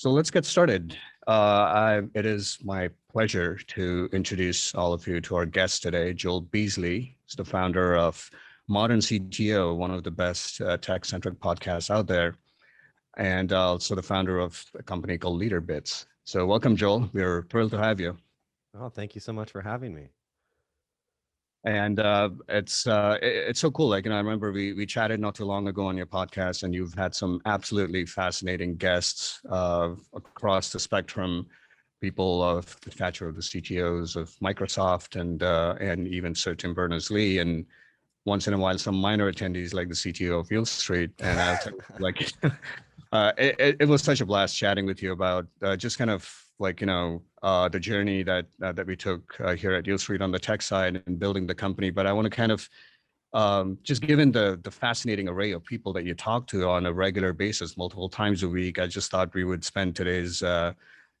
So let's get started. It is my pleasure to introduce all of you to our guest today, Joel Beasley. He's the founder of ModernCTO, one of the best tech-centric podcasts out there, and also the founder of a company called LeaderBits. So welcome, Joel. We're thrilled to have you. Oh, thank you so much for having me. And it's so cool. Like, I remember we chatted not too long ago on your podcast, and you've had some absolutely fascinating guests across the spectrum, people of the stature of the CTOs of Microsoft and even Sir Tim-Berners Lee, and once in a while some minor attendees like the CTO of Yieldstreet. And I'll tell you, like, it was such a blast chatting with you about just kind of like, the journey that we took here at Yieldstreet on the tech side and building the company. But I want to kind of just given the fascinating array of people that you talk to on a regular basis, multiple times a week, I just thought we would spend today's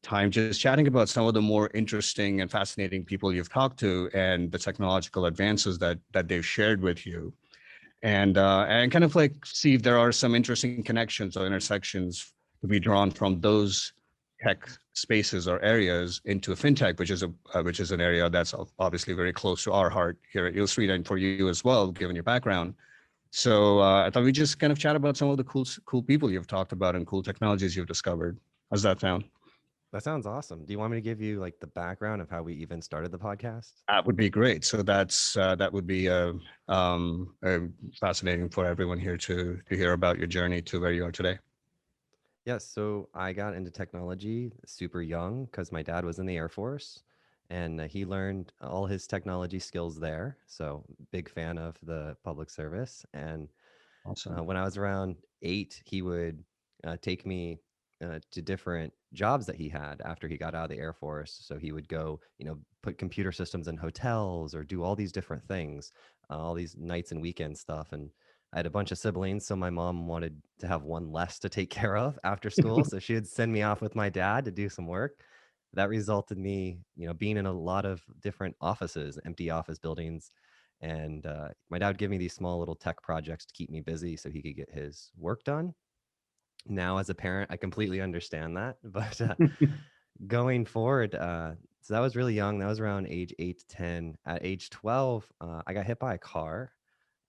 time just chatting about some of the more interesting and fascinating people you've talked to and the technological advances that they've shared with you, and kind of like see if there are some interesting connections or intersections to be drawn from those tech spaces or areas into fintech, which is an area that's obviously very close to our heart here at Yieldstreet and for you as well, given your background. So I thought we'd just kind of chat about some of the cool people you've talked about and cool technologies you've discovered. How's that sound? That sounds awesome. Do you want me to give you like the background of how we even started the podcast? That would be great. So that would be fascinating for everyone here to hear about your journey to where you are today. Yes, so I got into technology super young because my dad was in the Air Force and he learned all his technology skills there. So big fan of the public service. And Awesome. when I was around 8, he would take me to different jobs that he had after he got out of the Air Force. So he would go, put computer systems in hotels or do all these different things, all these nights and weekend stuff. And I had a bunch of siblings, so my mom wanted to have one less to take care of after school. So she would send me off with my dad to do some work. That resulted me, being in a lot of different offices, empty office buildings, and my dad would give me these small little tech projects to keep me busy so he could get his work done. Now, as a parent, I completely understand that. But going forward, so that was really young. That was around age 8 to 10. At age 12, I got hit by a car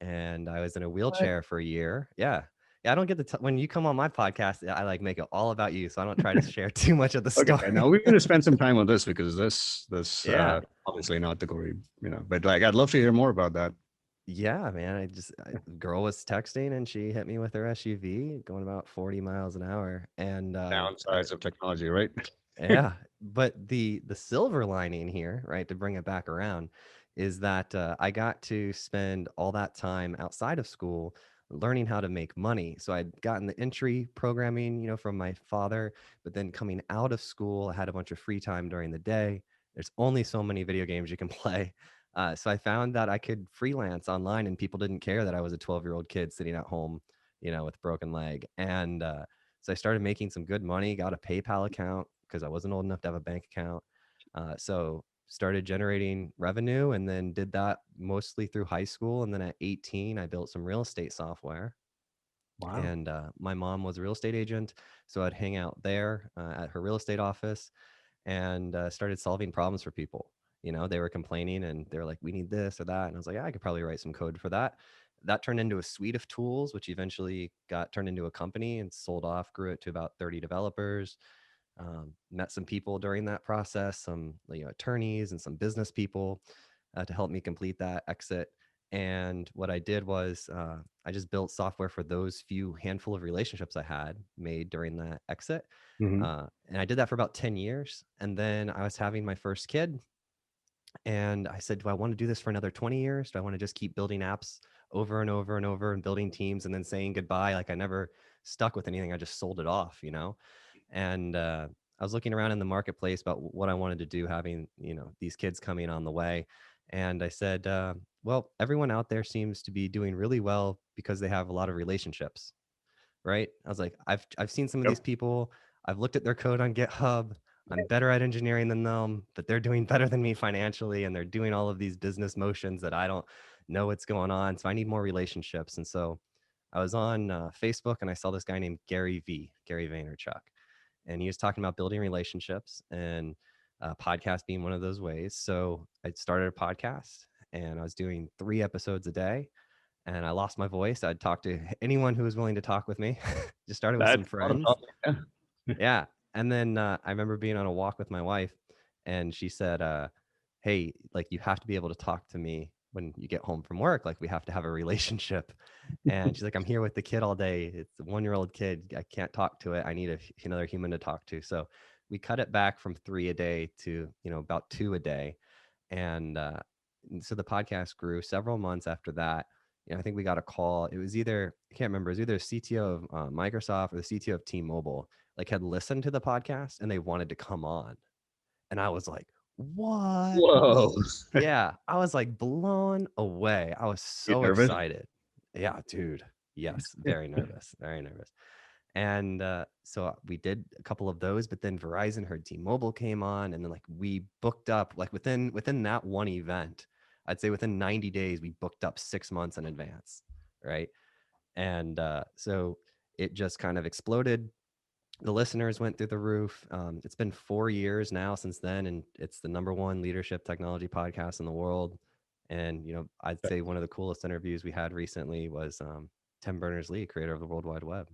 and I was in a What? wheelchair for a year. Yeah. Yeah, I don't get to when you come on my podcast, I like make it all about you. So I don't try to share too much of the Okay, story. now we're going to spend some time on this because this Yeah. obviously not the gory, but like I'd love to hear more about that. Yeah, man. Girl was texting and she hit me with her SUV going about 40 miles an hour. And Downsides of technology, right? yeah, but the silver lining here, right, to bring it back around, is that I got to spend all that time outside of school learning how to make money. So I'd gotten the entry programming, from my father, but then coming out of school, I had a bunch of free time during the day. There's only so many video games you can play. So I found that I could freelance online and people didn't care that I was a 12-year-old kid sitting at home, with a broken leg. And so I started making some good money, got a PayPal account because I wasn't old enough to have a bank account. So started generating revenue and then did that mostly through high school. And then at 18, I built some real estate software. Wow. And my mom was a real estate agent. So I'd hang out there at her real estate office and started solving problems for people. They were complaining and they were like, we need this or that. And I was like, yeah, I could probably write some code for that. That turned into a suite of tools, which eventually got turned into a company and sold off, grew it to about 30 developers. Met some people during that process, some attorneys and some business people to help me complete that exit. And what I did was I just built software for those few handful of relationships I had made during that exit. Hmm. And I did that for about 10 years. And then I was having my first kid. And I said, do I want to do this for another 20 years? Do I want to just keep building apps over and over and over and building teams and then saying goodbye? Like I never stuck with anything. I just sold it off. And I was looking around in the marketplace about what I wanted to do, having these kids coming on the way, and I said, well, everyone out there seems to be doing really well because they have a lot of relationships, right? I was like, I've seen some of these Yep. people. I've looked at their code on GitHub. I'm better at engineering than them, but they're doing better than me financially, and they're doing all of these business motions that I don't know what's going on. So I need more relationships, and so I was on Facebook and I saw this guy named Gary Vaynerchuk. and he was talking about building relationships and podcast being one of those ways. So I started a podcast, and I was doing 3 episodes a day, and I lost my voice. I'd talk to anyone who was willing to talk with me. Just started with some That's not a friends. problem. Yeah. And then I remember being on a walk with my wife, and she said, hey, like, you have to be able to talk to me when you get home from work. Like, we have to have a relationship. And she's like, I'm here with the kid all day. It's a 1-year-old kid. I can't talk to it. I need another human to talk to. So we cut it back from 3 a day to, about 2 a day. And so the podcast grew several months after that. I think we got a call. It was either, I can't remember, it was either a CTO of Microsoft or the CTO of T-Mobile, like, had listened to the podcast and they wanted to come on. And I was like, what? Whoa. Yeah, I was like blown away. I was You so nervous? excited. Yeah, dude. Yes, very nervous, very nervous. And so we did a couple of those, but then Verizon heard T-Mobile came on, and then, like, we booked up, like, within that one event, I'd say within 90 days, we booked up 6 months in advance, right? And so it just kind of exploded. The listeners went through the roof. It's been 4 years now since then, and it's the #1 leadership technology podcast in the world. And I'd say one of the coolest interviews we had recently was Tim Berners-Lee, creator of the World Wide Web.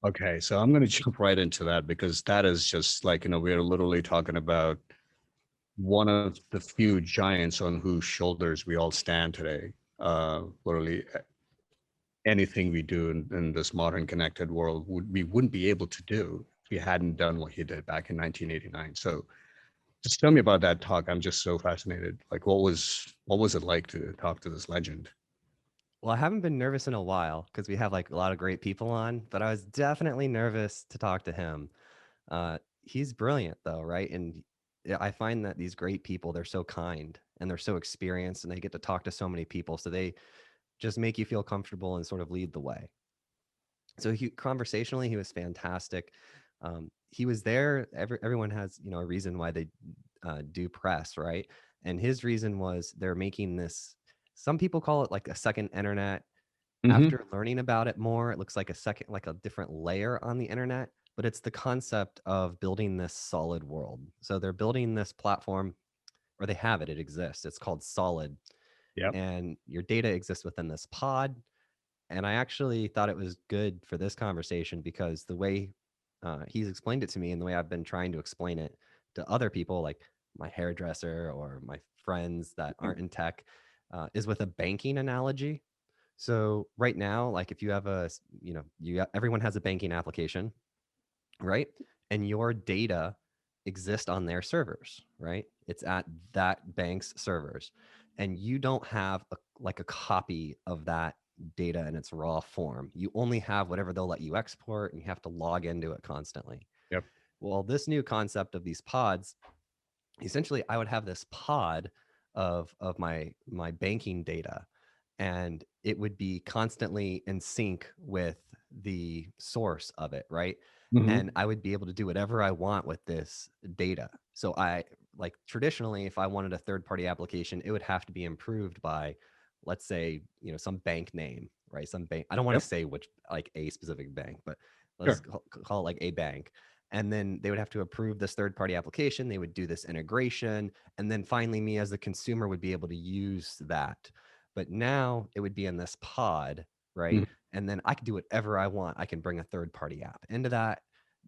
Okay, so I'm going to jump right into that, because that is just like, we're literally talking about one of the few giants on whose shoulders we all stand today. Literally anything we do in this modern connected world we wouldn't be able to do if we hadn't done what he did back in 1989. So just tell me about that talk. I'm just so fascinated. Like, what was it like to talk to this legend? Well, I haven't been nervous in a while because we have, like, a lot of great people on, but I was definitely nervous to talk to him. He's brilliant, though, right? And I find that these great people, they're so kind and they're so experienced, and they get to talk to so many people. So they just make you feel comfortable and sort of lead the way. So conversationally, he was fantastic. He was there. Everyone has, a reason why they do press, right? And his reason was they're making this, some people call it like a second internet. Mm-hmm. After learning about it more, it looks like a different layer on the internet, but it's the concept of building this solid world. So they're building this platform, or they have it, it exists. It's called Solid. Yep. And your data exists within this pod. And I actually thought it was good for this conversation because the way he's explained it to me, and the way I've been trying to explain it to other people, like my hairdresser or my friends that aren't in tech, is with a banking analogy. So right now, like, if you have everyone has a banking application, right? And your data exists on their servers, right? It's at that bank's servers, and you don't have a copy of that data in its raw form. You only have whatever they'll let you export, and you have to log into it constantly. Yep. Well, this new concept of these pods, essentially, I would have this pod of my banking data, and it would be constantly in sync with the source of it, right? Mm-hmm. And I would be able to do whatever I want with this data. So I, like, traditionally, if I wanted a third party application, it would have to be improved by, let's say, some bank name, right? Some bank. I don't want Yep. to say which, like, a specific bank, but let's Sure. call it like a bank. And then they would have to approve this third party application. They would do this integration. And then finally, me as the consumer would be able to use that. But now it would be in this pod, right? Mhm. And then I can do whatever I want. I can bring a third party app into that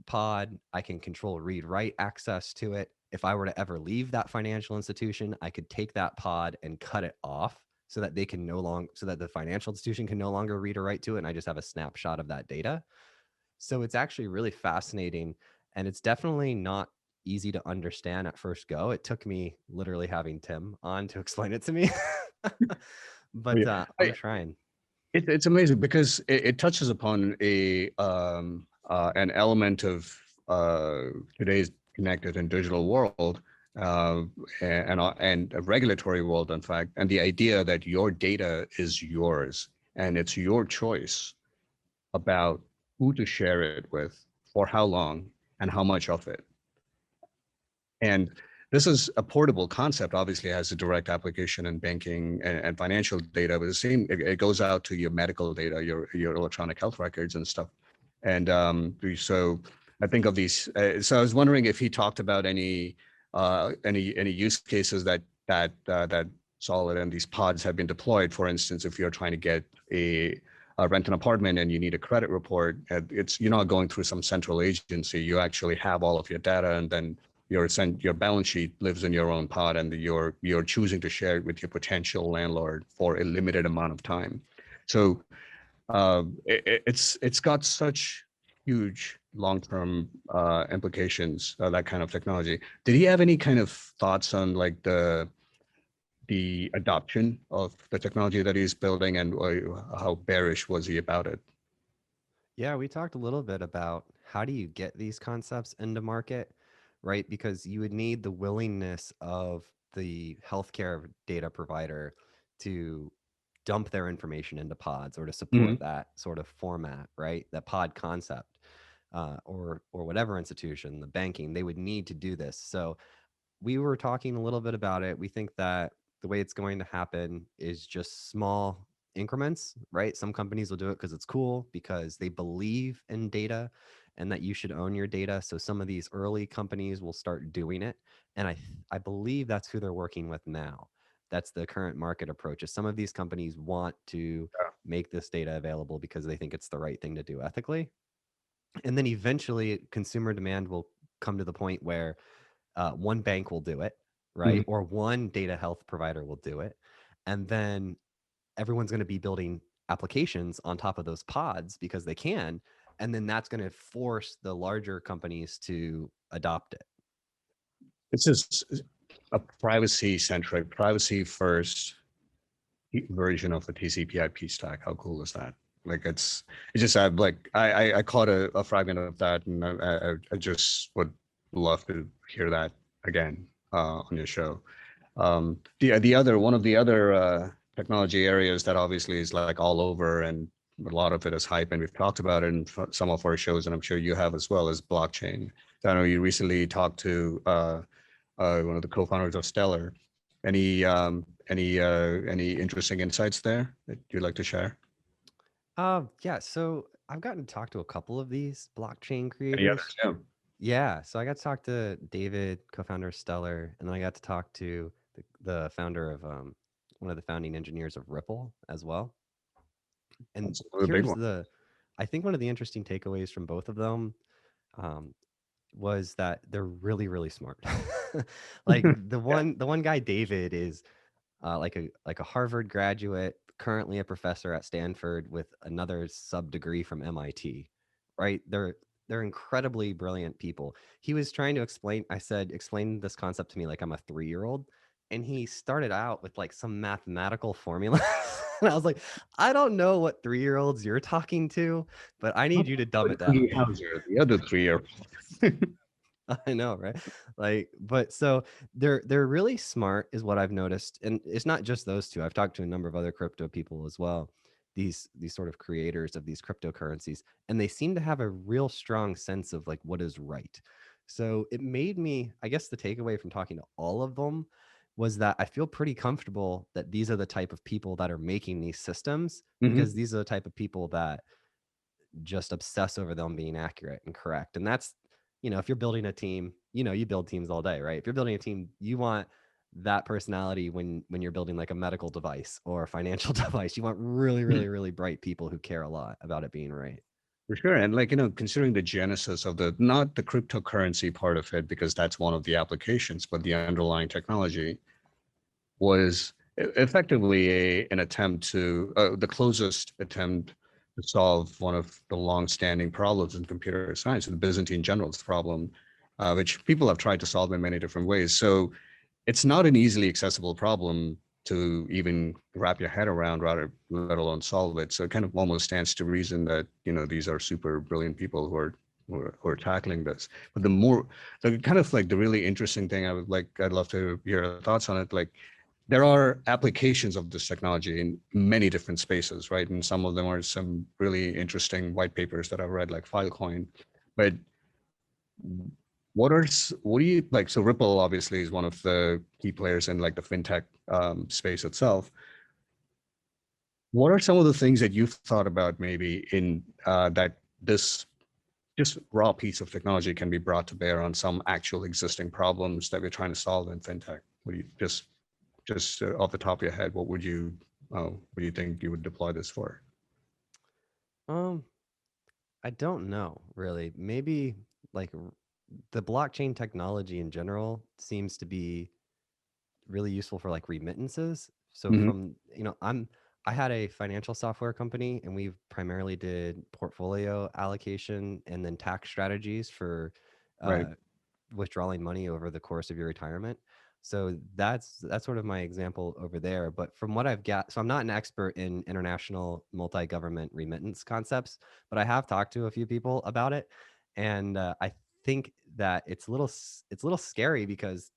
pod. I can control read write access to it. If I were to ever leave that financial institution, I could take that pod and cut it off so that they can so that the financial institution can no longer read or write to it. And I just have a snapshot of that data. So it's actually really fascinating, and it's definitely not easy to understand at first go. It took me literally having Tim on to explain it to me. Oh, But yeah. I'm trying. It's amazing because it touches upon an element of today's connected and digital world, uh, and a regulatory world, in fact, and the idea that your data is yours and it's your choice about who to share it with, for how long, and how much of it. And this is a portable concept, obviously has a direct application in banking and financial data, but the same, it goes out to your medical data, your electronic health records and stuff. And so I think of these. So I was wondering if he talked about any use cases that Solid and these pods have been deployed. For instance, if you're trying to get rent an apartment and you need a credit report, you're not going through some central agency. You actually have all of your data, and then your balance sheet lives in your own pod, and you're choosing to share it with your potential landlord for a limited amount of time. So it's got such huge long-term implications, that kind of technology. Did he have any kind of thoughts on like the adoption of the technology that he's building, and how bearish was he about it? Yeah, we talked a little bit about how do you get these concepts into market, right? Because you would need the willingness of the healthcare data provider to dump their information into pods or to support that sort of format, right? That pod concept, or whatever institution, the banking, they would need to do this. So we were talking a little bit about it. We think that the way it's going to happen is just small increments, right? Some companies will do it because it's cool, because they believe in data and that you should own your data. So some of these early companies will start doing it. And I believe that's who they're working with now. That's the current market approach. Is some of these companies want to make this data available because they think it's the right thing to do ethically. And then eventually consumer demand will come to the point where one bank will do it, right? Mhm. Or one data health provider will do it. And then everyone's going to be building applications on top of those pods because they can. And then that's going to force the larger companies to adopt it. It's just a privacy-centric, privacy-first version of the TCP/IP stack. How cool is that? Like it's just like I caught a fragment of that, and I just would love to hear that again on your show. The other one of the other technology areas that obviously is like all over, and a lot of it is hype, and we've talked about it in some of our shows, and I'm sure you have as well, as blockchain. I know you recently talked to one of the co-founders of Stellar. Any interesting insights there that you'd like to share? Yeah. So I've gotten to talk to a couple of these blockchain Any others? creators. Yeah. Yeah. So I got to talk to David, co-founder of Stellar, and then I got to talk to the founder of one of the founding engineers of Ripple as well. And That's a big here's one. I think one of the interesting takeaways from both of them, um, was that they're really, really smart. Like Yeah. the one guy, David, is like a Harvard graduate, currently a professor at Stanford with another sub degree from MIT. Right? They're incredibly brilliant people. He was trying to explain. I said, explain this concept to me like I'm a 3-year-old, and he started out with like some mathematical formula. And I was like, I don't know what 3-year-olds you're talking to, but I need Not you to dumb the it down. Doogie Howser, the other 3 year. I know, right? Like, but so they're really smart, is what I've noticed, and it's not just those two. I've talked to a number of other crypto people as well. These sort of creators of these cryptocurrencies, and they seem to have a real strong sense of like what is right. So it made me, I guess, the takeaway from talking to all of them was that I feel pretty comfortable that these are the type of people that are making these systems, because Hmm. these are the type of people that just obsess over them being accurate and correct. And that's, if you're building a team, you build teams all day, right? If you're building a team, you want that personality when you're building like a medical device or a financial device. You want really, really, really bright people who care a lot about it being right. For sure. And like, considering the genesis of not the cryptocurrency part of it, because that's one of the applications, but the underlying technology was effectively an attempt the closest attempt to solve one of the long-standing problems in computer science, the Byzantine generals problem, which people have tried to solve in many different ways. So it's not an easily accessible problem to even wrap your head around, rather let alone solve it. So it kind of almost stands to reason that these are super brilliant people who are tackling this. But the kind of like the really interesting thing I'd love to hear your thoughts on it. Like, there are applications of this technology in many different spaces, right? And some of them are some really interesting white papers that I've read, like Filecoin. But what do you like? So Ripple obviously is one of the key players in like the fintech space itself. What are some of the things that you've thought about maybe in that this just raw piece of technology can be brought to bear on some actual existing problems that we're trying to solve in fintech? What do you just off the top of your head, what do you think you would deploy this for? Um, I don't know really. Maybe like the blockchain technology in general seems to be really useful for like remittances. So Hmm. from, I had a financial software company and we primarily did portfolio allocation and then tax strategies for Right. uh, withdrawing money over the course of your retirement. So that's sort of my example over there. But from what I've got, so I'm not an expert in international multi-government remittance concepts, but I have talked to a few people about it, and I think that it's a little scary because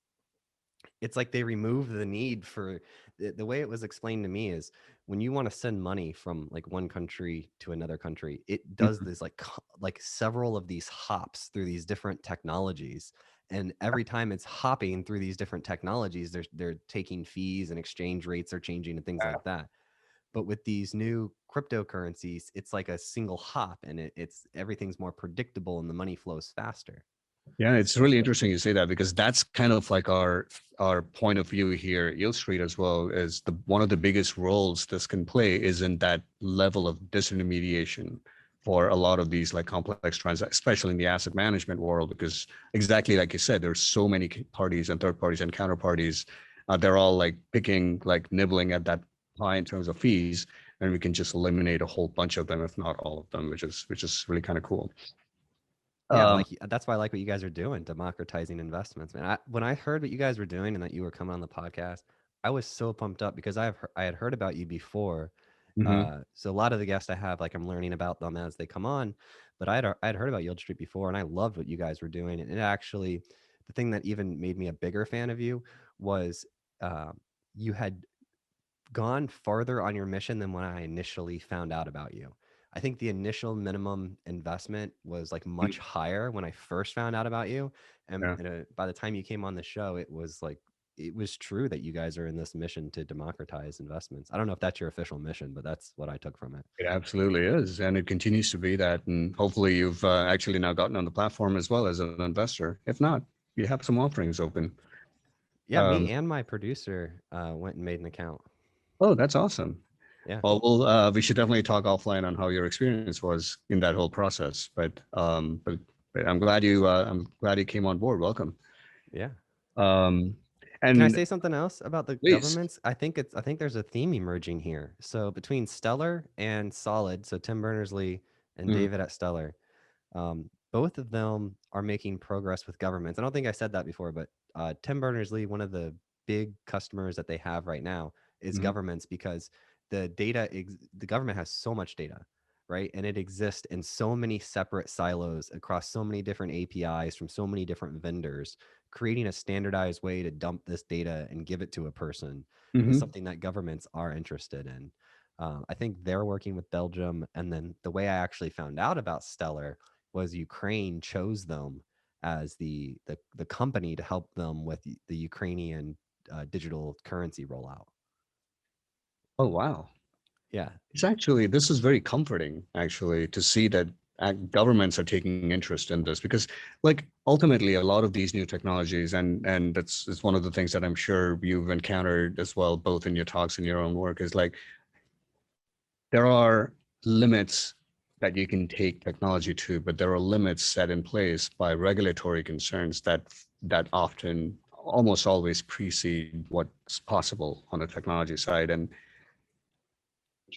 it's like they remove the need for the way it was explained to me is when you want to send money from like one country to another country, it does Mhm. this like several of these hops through these different technologies, and every time it's hopping through these different technologies, they're taking fees and exchange rates are changing and things Yeah. like that. But with these new cryptocurrencies, it's like a single hop, and it's everything's more predictable and the money flows faster. Yeah, it's really interesting you say that because that's kind of like our point of view here at Yieldstreet as well. Is the one of the biggest roles this can play is in that level of disintermediation for a lot of these like complex transactions, especially in the asset management world, because exactly like you said, there's so many parties and third parties and counterparties. They're all like picking, like nibbling at that pie in terms of fees, and we can just eliminate a whole bunch of them, if not all of them, which is really kind of cool. Yeah, Um, like that's why I like what you guys are doing, democratizing investments, man. When I heard what you guys were doing and that you were coming on the podcast, I was so pumped up because I had heard about you before. mhm. So a lot of the guests I have, like I'm learning about them as they come on, but I'd heard about Yieldstreet before, and I loved what you guys were doing. And it actually, the thing that even made me a bigger fan of you was you had gone farther on your mission than when I initially found out about you. I think the initial minimum investment was like much higher when I first found out about you. And, Yeah. by the time you came on the show, it was like, it was true that you guys are in this mission to democratize investments. I don't know if that's your official mission, but that's what I took from it. It absolutely is, and it continues to be that. And hopefully, you've actually now gotten on the platform as well as an investor. If not, you have some offerings open. Yeah, me Um, and my producer went and made an account. oh, that's awesome. Yeah. Well, we should definitely talk offline on how your experience was in that whole process. But I'm glad you came on board. Welcome. Yeah. Um, Can I and say something else about the please. governments? I think there's a theme emerging here. So between Stellar and Solid, so Tim-Berners-Lee and Mhm. David at Stellar, both of them are making progress with governments. I don't think I said that before, but Tim Berners-Lee, one of the big customers that they have right now is Mhm. governments because the government has so much data, right? And it exists in so many separate silos across so many different APIs from so many different vendors. Creating a standardized way to dump this data and give it to a person is Mhm. something that governments are interested in. I think they're working with Belgium. And then the way I actually found out about Stellar was Ukraine chose them as the company to help them with the Ukrainian digital currency rollout. Oh, wow. Yeah, This is very comforting, actually, to see that governments are taking interest in this because, like, ultimately, a lot of these new technologies, and that's is one of the things that I'm sure you've encountered as well, both in your talks and your own work, is like there are limits that you can take technology to, but there are limits set in place by regulatory concerns that often almost always precede what's possible on the technology side. And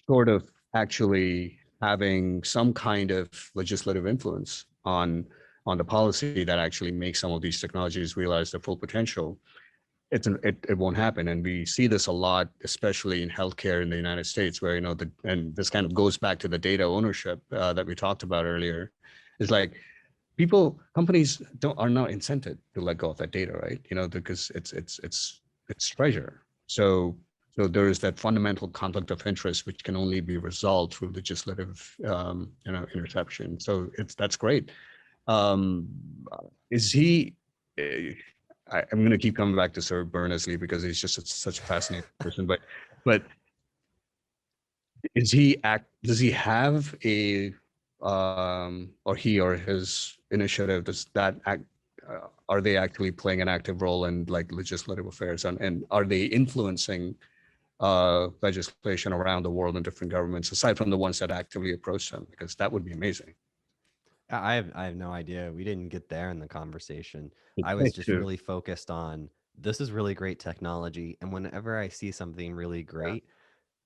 short of actually having some kind of legislative influence on the policy that actually makes some of these technologies realize their full potential, it won't happen. And we see this a lot, especially in healthcare in the United States, where and this kind of goes back to the data ownership that we talked about earlier. Is like companies are not incented to let go of that data, right? Because it's treasure. So there is that fundamental conflict of interest, which can only be resolved through legislative, interception. So that's great. Um, is he? uh, I'm going to keep coming back to Sir Berners Lee because he's just such a fascinating person. But is he act? Does he have or he or his initiative, does that act, are they actually playing an active role in like legislative affairs, and are they influencing legislation around the world in different governments aside from the ones that actively approach them? Because that would be amazing. I have no idea. We didn't get there in the conversation. I Me was just too. really focused on this is really great technology. And whenever I see something really Yeah. great,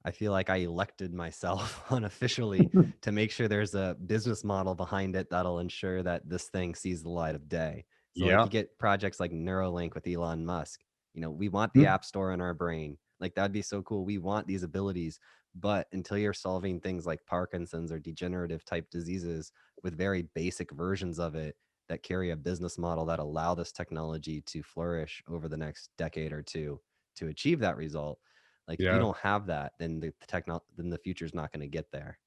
I feel like I elected myself unofficially to make sure there's a business model behind it that'll ensure that this thing sees the light of day. So like Yeah. you get projects like Neuralink with Elon Musk. We want the Mhm. app store in our brain. Like that'd be so cool. We want these abilities, but until you're solving things like Parkinson's or degenerative type diseases with very basic versions of it that carry a business model that allow this technology to flourish over the next decade or two to achieve that result, like if you Yeah. don't have that, then then the future is not going to get there.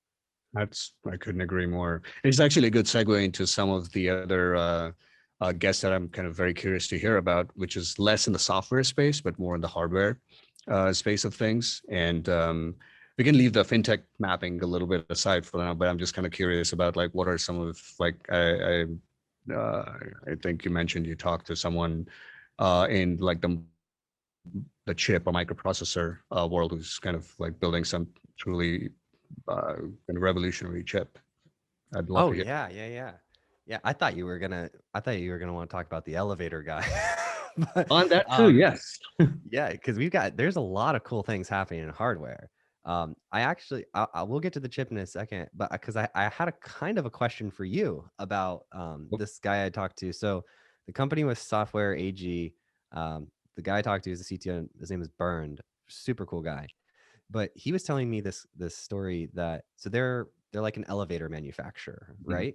I couldn't agree more. It's actually a good segue into some of the other guests that I'm kind of very curious to hear about, which is less in the software space, but more in the hardware space of things. And we can leave the fintech mapping a little bit aside for now, but I'm just kind of curious about like what are some of like I think you mentioned you talked to someone in like the chip or microprocessor world who's kind of like building some truly kind of revolutionary chip. I'd love Oh to hear yeah, yeah, yeah. Yeah, I thought you were gonna want to talk about the elevator guy. But on that too. Yes. yeah, because there's a lot of cool things happening in hardware. I will get to the chip in a second, but because I had a kind of a question for you about this guy I talked to. So the company was Software AG. The guy I talked to is the CTO. His name is Burned. Super cool guy. But he was telling me this story that so they're like an elevator manufacturer, Mhm. right?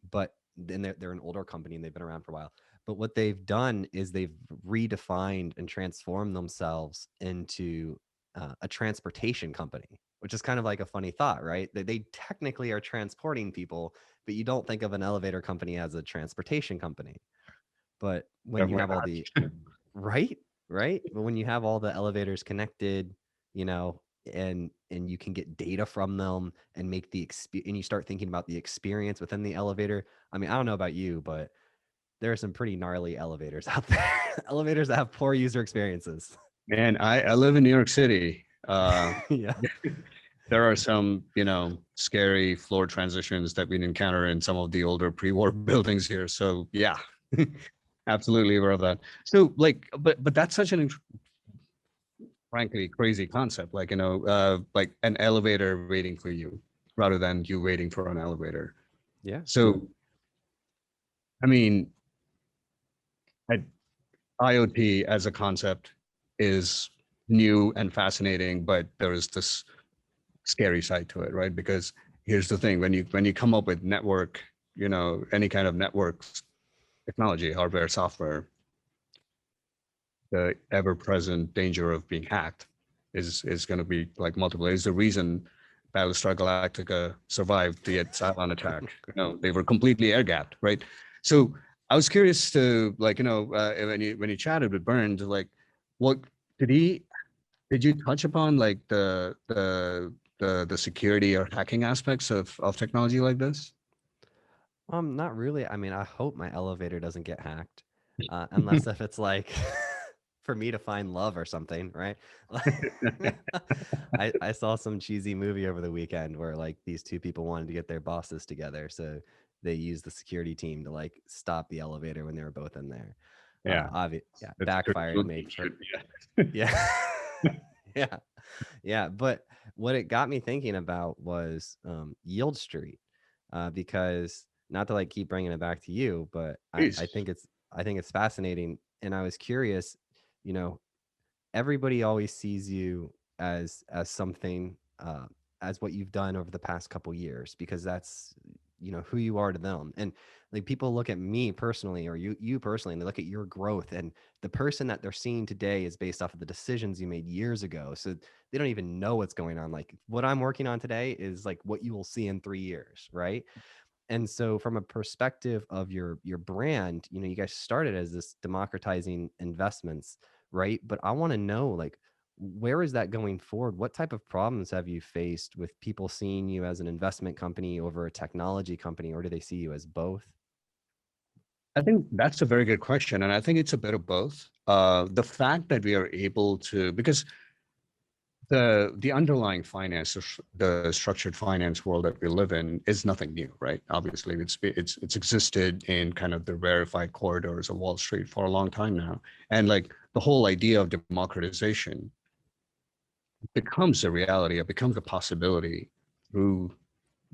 But then they're an older company and they've been around for a while. But what they've done is they've redefined and transformed themselves into a transportation company, which is kind of like a funny thought, right? They technically are transporting people, but you don't think of an elevator company as a transportation company. But when you Definitely have all the not. right, right, but when you have all the elevators connected, you know, and you can get data from them and make and you start thinking about the experience within the elevator. I mean, I don't know about you, but there are some pretty gnarly elevators out there. Elevators that have poor user experiences. Man, I live in New York City. Yeah. There are some, scary floor transitions that we encounter in some of the older pre-war buildings here. So yeah, absolutely aware of that. So like, but that's such an frankly crazy concept. Like, like an elevator waiting for you rather than you waiting for an elevator. Yeah. So, I mean, I, IoT as a concept is new and fascinating, but there is this scary side to it, right? Because here's the thing: when you come up with network, any kind of network technology, hardware, software, the ever-present danger of being hacked is going to be like multiple. Is the reason Battlestar Galactica survived the Cylon attack. They were completely air gapped, right? So I was curious to like, when you chatted with Burns, like, what did he did you touch upon like the security or hacking aspects of technology like this? Not really. I mean, I hope my elevator doesn't get hacked, unless if it's like for me to find love or something, right? I saw some cheesy movie over the weekend where like these two people wanted to get their bosses together, so they used the security team to like stop the elevator when they were both in there. Yeah, Yeah, that's backfired and made for yeah, yeah, yeah. But what it got me thinking about was Yieldstreet, because not to like keep bringing it back to you, but I Please. think it's fascinating, and I was curious, you know, everybody always sees you as something as what you've done over the past couple years because that's who you are to them. And like people look at me personally or you personally and they look at your growth, and the person that they're seeing today is based off of the decisions you made years ago, so they don't even know what's going on. Like what I'm working on today is like what you will see in 3 years, right? And so from a perspective of your brand, you guys started as this democratizing investments, right? But I want to know, like, where is that going forward? What type of problems have you faced with people seeing you as an investment company over a technology company, or do they see you as both? I think that's a very good question. And I think it's a bit of both. The fact that we are able to, because the underlying finance, the structured finance world that we live in is nothing new, right? Obviously, it's existed in kind of the rarefied corridors of Wall Street for a long time now. And like the whole idea of democratization becomes a reality, it becomes a possibility through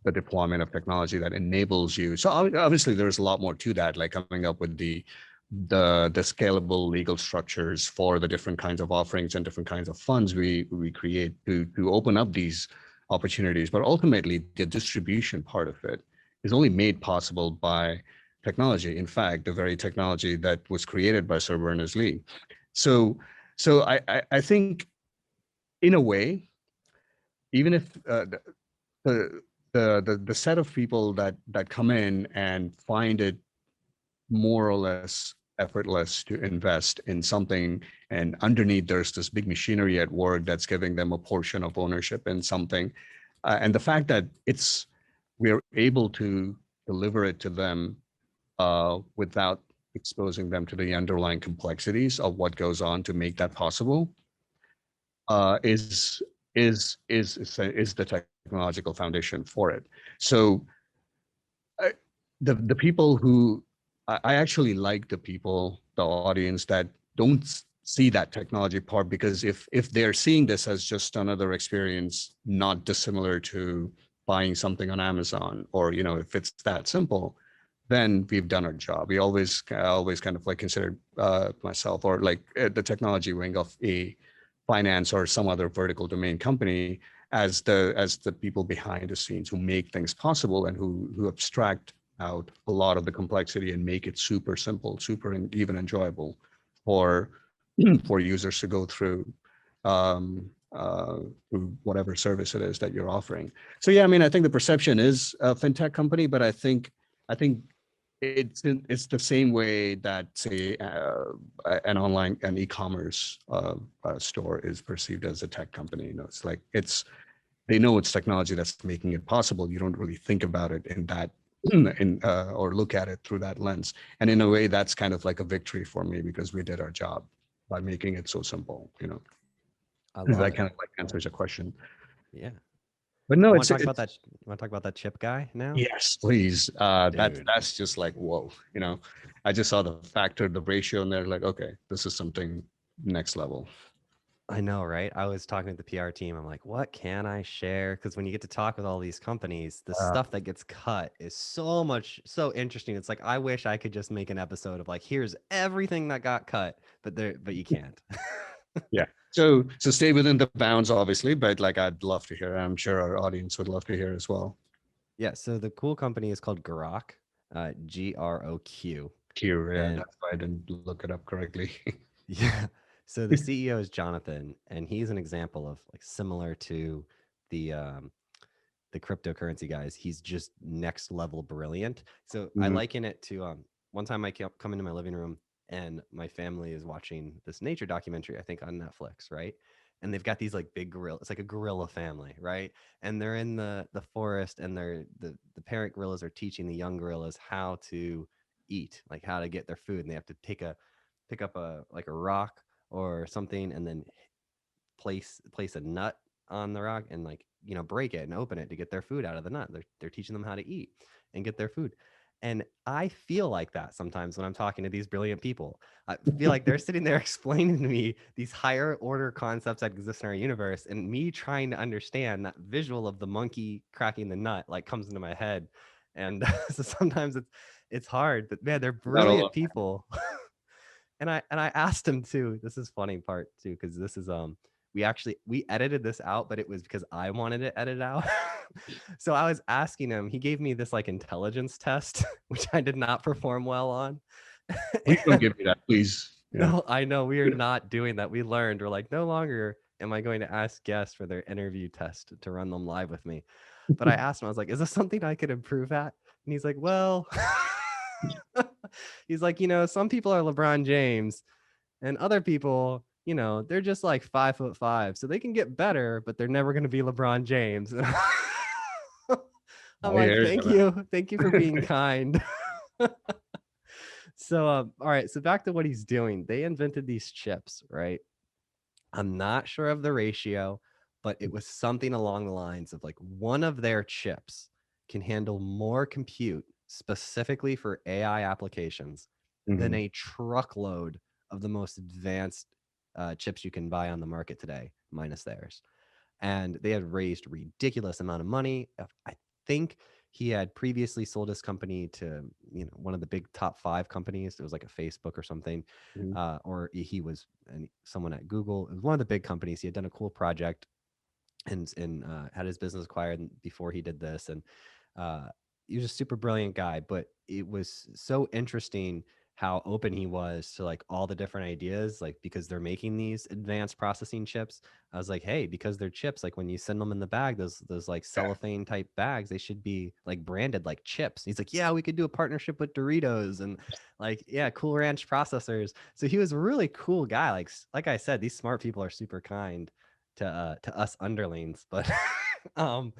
the deployment of technology that enables you. So obviously there's a lot more to that, like coming up with the scalable legal structures for the different kinds of offerings and different kinds of funds we create to open up these opportunities. But ultimately, the distribution part of it is only made possible by technology. In fact, the very technology that was created by Sir Berners Lee. So I think in a way, even if the the set of people that come in and find it more or less effortless to invest in something, and underneath there's this big machinery at work that's giving them a portion of ownership in something, and the fact that we're able to deliver it to them without exposing them to the underlying complexities of what goes on to make that possible uh, is is the technological foundation for it. So I, the people who I actually like the people, the audience that don't see that technology part, because if they're seeing this as just another experience, not dissimilar to buying something on Amazon, or if it's that simple, then we've done our job. We always kind of like considered myself or like the technology wing of a finance or some other vertical domain company as the people behind the scenes who make things possible and who abstract out a lot of the complexity and make it super simple, super and even enjoyable for for users to go through through whatever service it is that you're offering. So yeah, I mean, I think the perception is a fintech company, but I think it's the same way that say an e-commerce store is perceived as a tech company. It's like they know it's technology that's making it possible. You don't really think about it in that or look at it through that lens. And in a way, that's kind of like a victory for me because we did our job by making it so simple. I If love that it. kind of like answers your question. Yeah. But no, Want it's to talk about it's that? Want to talk about that chip guy now? yes, please. Dude, That's just like whoa. I just saw the factor, the ratio, and they're like, okay, this is something next level. I know, right? I was talking to the PR team. I'm like, what can I share? Because when you get to talk with all these companies, the Uh, stuff that gets cut is so interesting. It's like I wish I could just make an episode of like, here's everything that got cut, but you can't. yeah. So stay within the bounds, obviously, but like I'd love to hear. I'm sure our audience would love to hear as well. Yeah. So the cool company is called Grok, GROQ, Q, yeah, and that's why I didn't look it up correctly. yeah. So the CEO is Jonathan, and he's an example of like similar to the the cryptocurrency guys. He's just next level brilliant. So I Mhm. liken it to one time I come into my living room and my family is watching this nature documentary, I think on Netflix, right? And they've got these like big gorilla. It's like a gorilla family, right? And they're in the forest, and the parent gorillas are teaching the young gorillas how to eat, like how to get their food, and they have to pick up a like a rock or something, and then place a nut on the rock and like break it and open it to get their food out of the nut. They're teaching them how to eat and get their food. And I feel like that sometimes when I'm talking to these brilliant people. I feel like they're sitting there explaining to me these higher order concepts that exist in our universe, and me trying to understand that visual of the monkey cracking the nut like comes into my head. And so sometimes it's hard, but man, they're Not a brilliant lot. people. And I asked him too. This is funny part too, because this is we edited this out, but it was because I wanted it edited out. So I was asking him, he gave me this like intelligence test, which I did not perform well on. Please don't And give me that, please. Yeah. no, I know we are not doing that. We learned, we're like, no longer am I going to ask guests for their interview test to run them live with me. But I asked him, I was like, is this something I could improve at? And he's like, well, he's like, some people are LeBron James and other people you know, they're just like 5'5", so they can get better, but they're never going to be LeBron James. I'm I like, hear thank you for being kind. So, all right. So back to what he's doing. They invented these chips, right? I'm not sure of the ratio, but it was something along the lines of like one of their chips can handle more compute specifically for AI applications than Mhm. a truckload of the most advanced chips you can buy on the market today, minus theirs. And they had raised ridiculous amount of money. I think he had previously sold his company to, you know, one of the big top 5 companies. It was like a Facebook or something, Mhm. or he was someone at Google. It was one of the big companies. He had done a cool project and had his business acquired before he did this. And uh, he was a super brilliant guy, but it was so interesting how open he was to like all the different ideas, like because they're making these advanced processing chips. I was like, hey, because they're chips, like when you send them in the bag, those like cellophane type bags, they should be like branded like chips. He's like, yeah, we could do a partnership with Doritos and like, yeah, Cool Ranch processors. So he was a really cool guy. Like I said, these smart people are super kind to us underlings, but um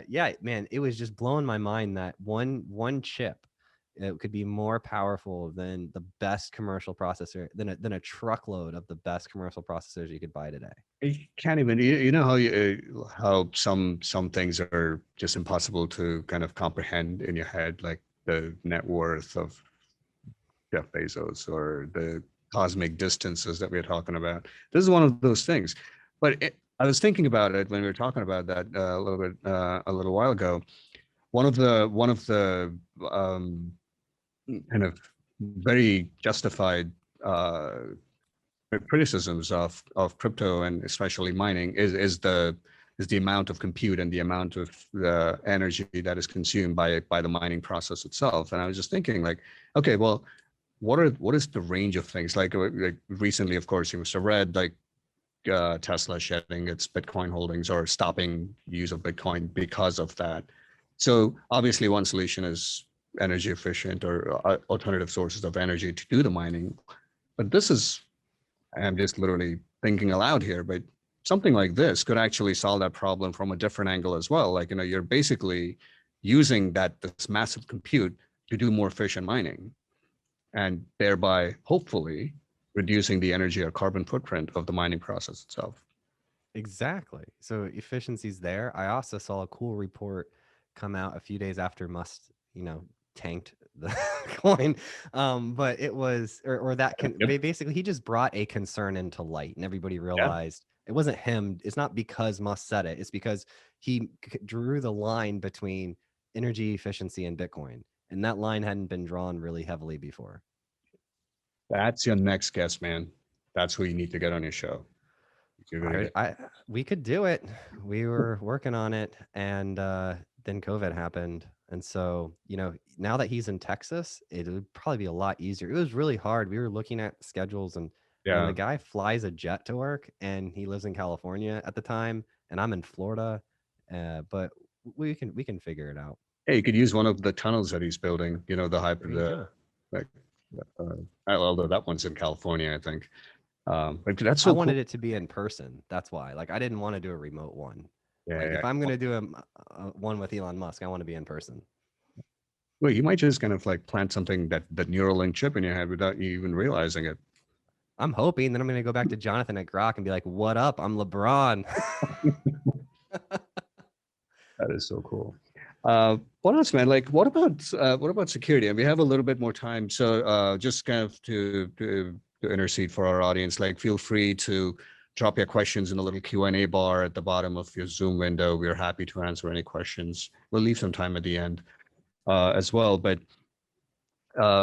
yeah, man, it was just blowing my mind that one chip, it could be more powerful than the best commercial processor, than a truckload of the best commercial processors you could buy today. You can't even, you know how some things are just impossible to kind of comprehend in your head, like the net worth of Jeff Bezos or the cosmic distances that we're talking about. This is one of those things. But I was thinking about it when we were talking about that a little while ago. One of the um, kind of very justified criticisms of crypto and especially mining is the amount of compute and the amount of energy that is consumed by the mining process itself. And I was just thinking, like, okay, well, what is the range of things? Like recently, of course, you must have read like Tesla shedding its Bitcoin holdings or stopping use of Bitcoin because of that. So obviously, one solution is energy efficient or alternative sources of energy to do the mining. But this is, I'm just literally thinking aloud here, but something like this could actually solve that problem from a different angle as well. Like, you're basically using this massive compute to do more efficient mining and thereby hopefully reducing the energy or carbon footprint of the mining process itself. Exactly. So efficiency's there. I also saw a cool report come out a few days after Musk, you know, tanked the coin. But it was, or that can Yep. basically he just brought a concern into light, and everybody Yeah. realized it wasn't him. It's not because Musk said it. It's because he drew the line between energy efficiency and Bitcoin, and that line hadn't been drawn really heavily before. That's your next guest, man. That's who you need to get on your show. You're gonna get. We could do it. We were working on it, and then COVID happened. And so, you know, now that he's in Texas, it would probably be a lot easier. It was really hard. We were looking at schedules, and man, Yeah. the guy flies a jet to work, and he lives in California at the time, and I'm in Florida. But we can figure it out. Hey, you could use one of the tunnels that he's building. The hyper There you go. like although that one's in California, I think. But that's I so cool. wanted it to be in person. That's why. Like, I didn't want to do a remote one. Yeah, Like, yeah. if I'm gonna do a one with Elon Musk, I want to be in person. Well, you might just kind of like plant something that neural link chip in your head without you even realizing it. I'm hoping that I'm going to go back to Jonathan at Grok and be like, "What up? I'm LeBron." That is so cool. What else, man? Like, what about security? And we have a little bit more time, so just kind of to intercede for our audience. Like, feel free to drop your questions in the little Q&A bar at the bottom of your Zoom window. We're happy to answer any questions. We'll leave some time at the end as well. But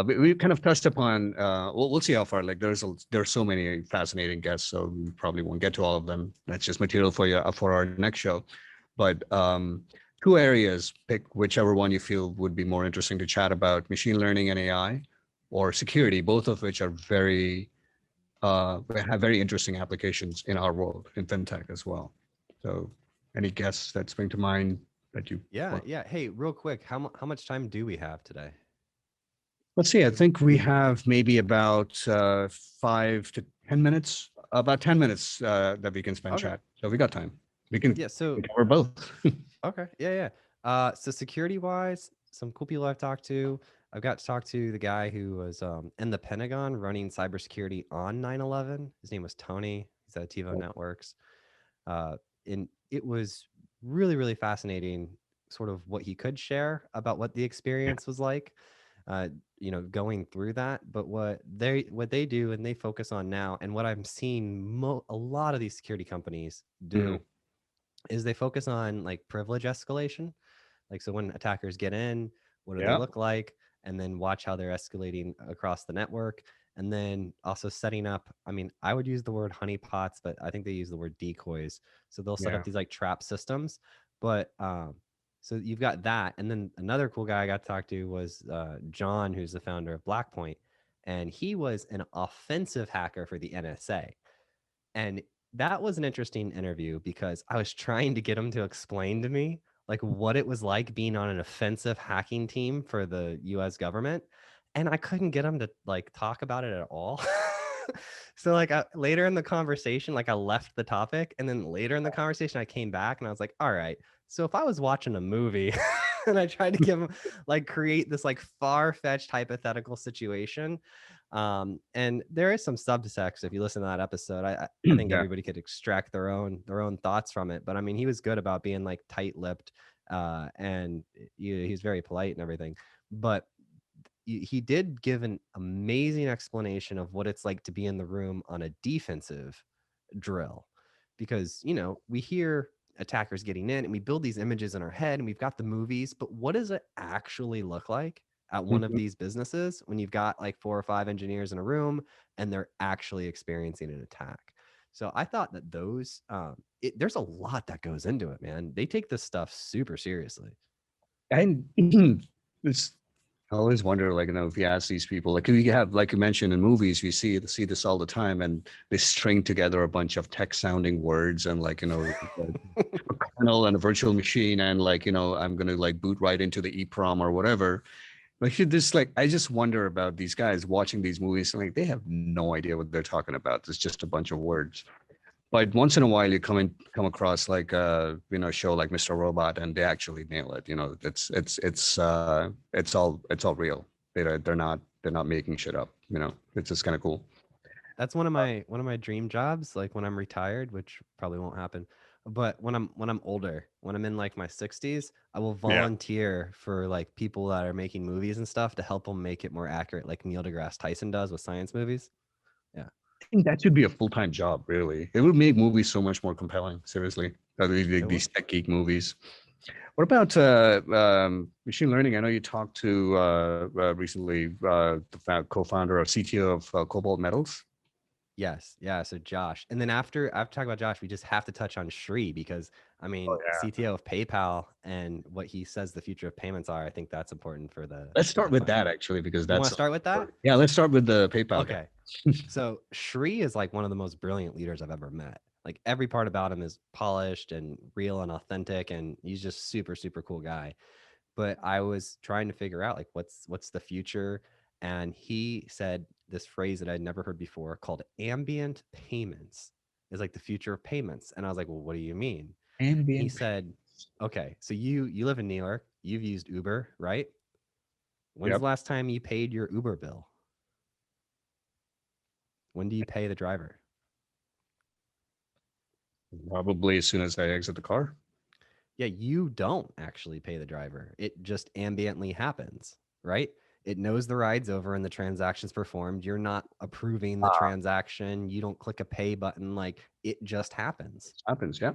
we kind of touched upon. We'll see how far. Like, there's so many fascinating guests, so we probably won't get to all of them. That's just material for you for our next show. But two areas, pick whichever one you feel would be more interesting to chat about: machine learning and AI, or security. Both of which are have very interesting applications in our world in fintech as well. So, any guests that spring to mind that you Yeah, want? yeah. Hey, real quick, how much time do we have today? Let's see. I think we have maybe about 5 to 10 minutes. About 10 minutes that we can spend Okay. chat. So we got time. We can Yeah. So cover both. okay. Yeah. So security wise, some cool people I've talked to. I've got to talk to the guy who was in the Pentagon running cybersecurity on 9/11. His name was Tony. He's at TiVo Networks. Uh, and it was really, really fascinating, sort of what he could share about what the experience was like. Uh, going through that. But what they do and they focus on now, and what I'm seeing a lot of these security companies Mhm. do is they focus on like privilege escalation. Like, so when attackers get in, what do they Yeah. look like? And then watch how they're escalating across the network. And then also setting up, I mean, I would use the word honeypots, but I think they use the word decoys. So they'll set Yeah. up these like trap systems. But so you've got that. And then another cool guy I got to talk to was John, who's the founder of Blackpoint. And he was an offensive hacker for the NSA. And that was an interesting interview because I was trying to get him to explain to me like what it was like being on an offensive hacking team for the US government. And I couldn't get him to like talk about it at all. So like later in the conversation, like I left the topic, and then later in the conversation, I came back and I was like, all right, so if I was watching a movie and I tried to give him like create this like far-fetched hypothetical situation, and there is some subtext if you listen to that episode. I think Yeah. everybody could extract their own thoughts from it. But I mean, he was good about being like tight-lipped, and he's very polite and everything. But he did give an amazing explanation of what it's like to be in the room on a defensive drill, because we hear attackers getting in and we build these images in our head and we've got the movies, but what does it actually look like at one of Mhm. these businesses when you've got like 4 or 5 engineers in a room and they're actually experiencing an attack? So I thought that there's a lot that goes into it, man. They take this stuff super seriously. And it's I always wonder, like, if you ask these people, like, you have, like you mentioned in movies, we see this all the time, and they string together a bunch of tech-sounding words, and like, a kernel and a virtual machine, and like, I'm gonna like boot right into the EEPROM or whatever. Like, I just wonder about these guys watching these movies, and like, they have no idea what they're talking about. It's just a bunch of words. But once in a while, you come across like a show like Mr. Robot, and they actually nail it. It's all real. They're not making shit up. It's just kind of cool. That's one of my dream jobs, like when I'm retired, which probably won't happen. But when I'm older, when I'm in like my 60s, I will Yeah, volunteer for like people that are making movies and stuff to help them make it more accurate, like Neil deGrasse Tyson does with science movies. Yeah. I think that should be a full-time job. Really, it would make movies so much more compelling. Seriously, It would. these tech geek movies. What about machine learning? I know you talked to recently the co-founder or CTO of Cobalt Metals. Yes. Yeah. So Josh. And then after talking about Josh, we just have to touch on Shri because I Oh mean, yeah. CTO of PayPal and what he says the future of payments are, I think that's important for Let's the start with headline. that actually, because You want that's to start with that? yeah. Let's start with the PayPal guy. Okay. So Shri is like one of the most brilliant leaders I've ever met. Like every part about him is polished and real and authentic, and he's just super, super cool guy. But I was trying to figure out like what's the future, and he said this phrase that I'd never heard before called ambient payments is like the future of payments. And I was like, well, what do you mean? He Ambient. said, okay, so you live in New York, you've used Uber, right? When's Yep. the last time you paid your Uber bill? When do you pay the driver? Probably as soon as I exit the car. Yeah, you don't actually pay the driver. It just ambiently happens, right? It knows the ride's over and the transaction's performed. You're not approving the transaction. You don't click a pay button. Like it just happens. Happens. Yeah.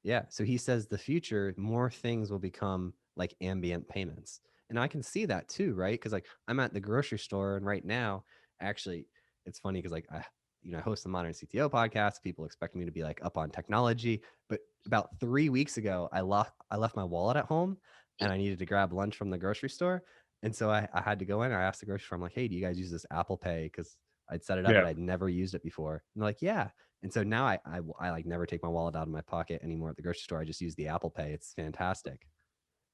Yeah. So he says the future, more things will become like ambient payments. And I can see that too, right? Because like I'm at the grocery store and right now, actually, it's funny because like I host the Modern CTO podcast. People expect me to be like up on technology. But about 3 weeks ago, I left my wallet at home and I needed to grab lunch from the grocery store. And so I had to go in. I asked the grocery store, I'm like, hey, do you guys use this Apple Pay? Because I'd set it up, Yeah. but I'd never used it before. And they're like, yeah. And so now I like never take my wallet out of my pocket anymore at the grocery store. I just use the Apple Pay. It's fantastic.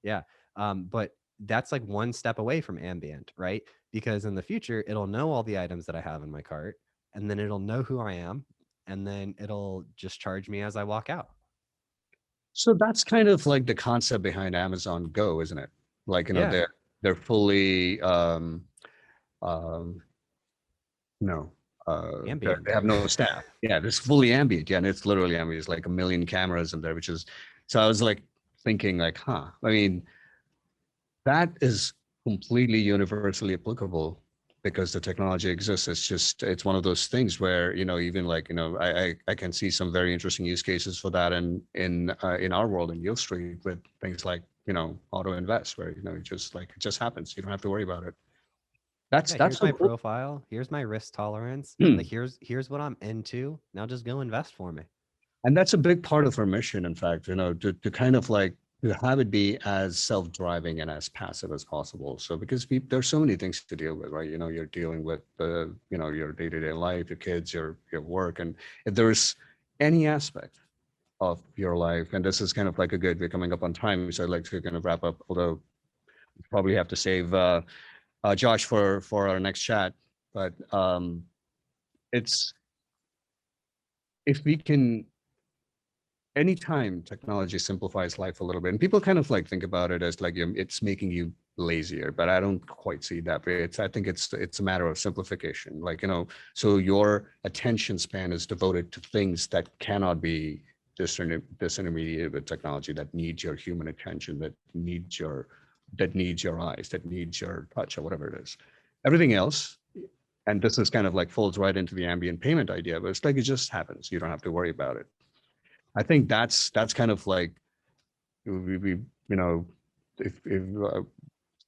Yeah. But that's like one step away from ambient, right? Because in the future, it'll know all the items that I have in my cart, and then it'll know who I am, and then it'll just charge me as I walk out. So that's kind of like the concept behind Amazon Go, isn't it? Like, Yeah. they're fully um no Ambient. they have no staff. Yeah, it's fully ambient. Yeah, and it's literally ambient. It's like a million cameras in there, which is, so I was like thinking like, huh, I mean, that is completely universally applicable because the technology exists. It's just, it's one of those things where, even like, I can see some very interesting use cases for that in our world in Yieldstreet with things like, auto invest, where, it just happens. You don't have to worry about it. Yeah, That's here's so my cool. profile. Here's my risk tolerance. Like here's what I'm into. Now just go invest for me. And that's a big part of our mission, in fact, to kind of like to have it be as self-driving and as passive as possible. So because there's so many things to deal with, right? You're dealing with your day-to-day life, your kids, your work, and if there's any aspect of your life, and this is kind of like we're coming up on time, so I'd like to kind of wrap up. Although probably have to save Josh for our next chat, but it's if we can anytime technology simplifies life a little bit, and people kind of like think about it as like it's making you lazier, but I don't quite see it that way. I think it's a matter of simplification. Like, so your attention span is devoted to things that cannot be disintermediated with technology, that needs your human attention, that needs your eyes, that needs your touch, or whatever it is. Everything else, and this is kind of like folds right into the ambient payment idea, but it's like it just happens. You don't have to worry about it. I think that's kind of like we if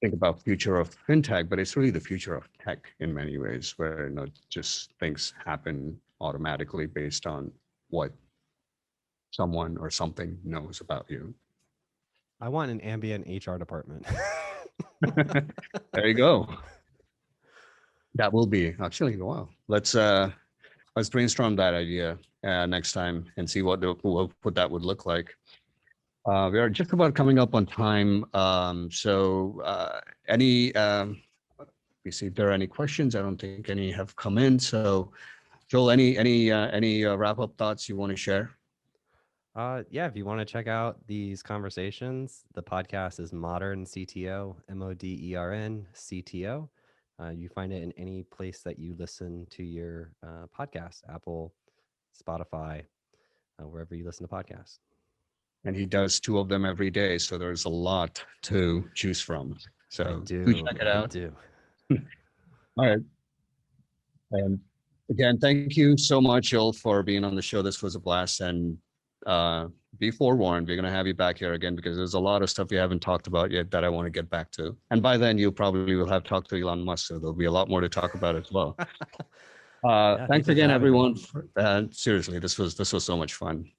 think about future of fintech, but it's really the future of tech in many ways, where just things happen automatically based on what someone or something knows about you. I want an ambient HR department. There you go. That will be actually wow. Let's brainstorm that idea next time and see what that would look like. We are just about coming up on time. Any, we see if there are any questions. I don't think any have come in. So, Joel, any wrap up thoughts you want to share? Yeah, if you want to check out these conversations, the podcast is ModernCTO, ModernCTO. You find it in any place that you listen to your podcast, Apple, Spotify, wherever you listen to podcasts. And he does 2 of them every day, so there's a lot to choose from. So do check it out. I do. All right. And again, thank you so much, Joel, for being on the show. This was a blast. And be forewarned, we're going to have you back here again because there's a lot of stuff we haven't talked about yet that I want to get back to. And by then, you probably will have talked to Elon Musk, so there'll be a lot more to talk about as well. Thanks again, everyone. Seriously, this was so much fun.